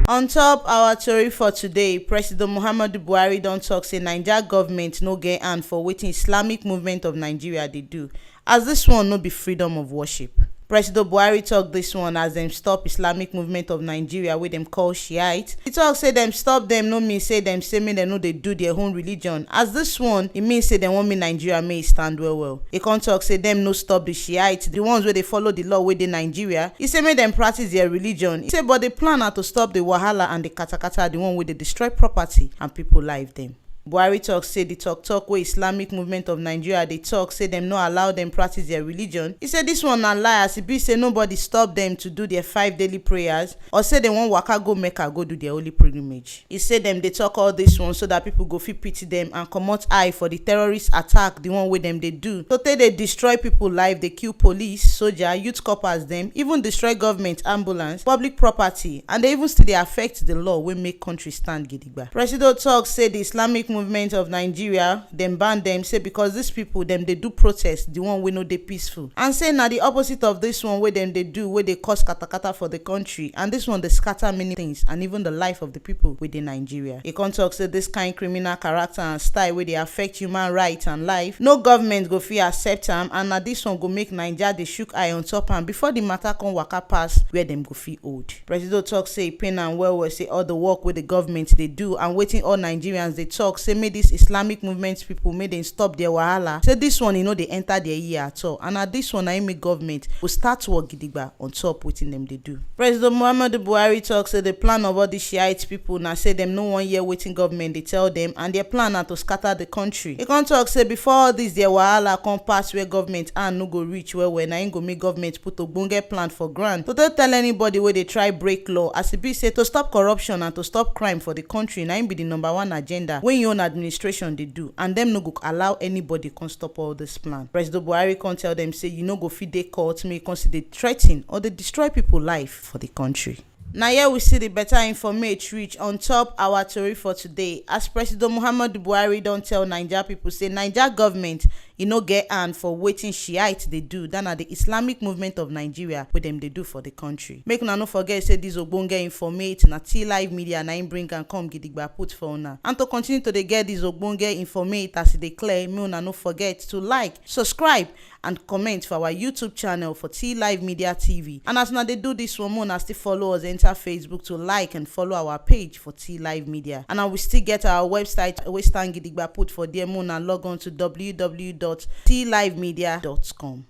On top our tori for today, Presido Buhari don tok say Naija government no get hand for wetin Islamic movement of Nigeria dey do, as dis one no be freedom of worship. Presido Buhari tok dis one as dem stop Islamic movement of Nigeria wey dem call Shiite. E tok say dem stop dem no mean say dem say make dem no dey do their own religion, as dis one e mean say dem wan make Nigeria make e stand well. E con tok say dem no stop the Shiite, the ones wey dey follow the law wey dey Nigeria. E say make dem practice their religion. E say but the plan na to stop the wahala and the katakata, the one wey dey destroy property and people life dem. Buhari tok say the talk wey Islamic movement of Nigeria dey talk say dem no allow dem practice their religion. E say dis one na lie, as e be say nobody stop dem to do their 5 daily prayers or say dem wan waka go Mecca go do their holy pilgrimage. E say dem dey talk all dis one so that people go fit pity dem and comot eye for the terrorist attack, the one wey dem dey do to take dey destroy people life, dey kill police, soldier, youth corpers dem, even destroy government ambulance, public property, and dey even still dey affect the law wey make country stand gidigba. Presido tok say the Islamic movement of Nigeria dem ban dem, say because these people dem dey do protest, the one wey no dey peaceful, and say na the opposite of this one wey dem dey do wey dey cause katakata for the country, and this one dey scatter many things and even the life of the people wey dey Nigeria. E con tok say this kind criminal character and style wey dey affect human rights and life, no government go fit accept am, and na this one go make Naija dey shook eye on top am before the matter come waka pass where dem go fit hold. Presido tok say e pain am well say all the work wey the government dey do and wetin all Nigerians dey talk say make dis Islamic movement people make dem stop their wahala, say dis one e no dey enter their ear at all, and na dis one na im make government go start work gidigba on top wetin dem dey do. President Buhari tok say the plan of all these Shiite people na say dem no wan hear wetin government dey tell dem, and their plan na to scatter the country. E con tok say before all dis their wahala come pass where government hand no go reach well na im go make government put ogbonge plan for ground to tell anybody wey dey try break law, as e be say to stop corruption and to stop crime for the country na im be the #1 agenda wey im own administration dey do, and dem no go allow anybody come stop all this plan. President Buhari con tell dem say you no go fit dey court make you come still dey threa ten or dey destroy people life for the country. Na here we see the better information reach on top our tori for today, as President Buhari don tell Naija people say Naija government e no get hand for wetin Shiite dey do, dat na the Islamic movement of Nigeria wey dem dey do for the country. Make una no forget say dis ogbonge informate na T Live Media na im bring am come gidigba put for una, and to continue to dey get dis ogbonge informate as e dey clear, make una no forget to like, subscribe and comment for our YouTube channel for T Live Media TV. And as una dey do dis one, make una still follow us, enter Facebook to like and follow our page for T Live Media. And we still get our website wey stand gidigba put for there, make una log on to www.tlivemedia.com.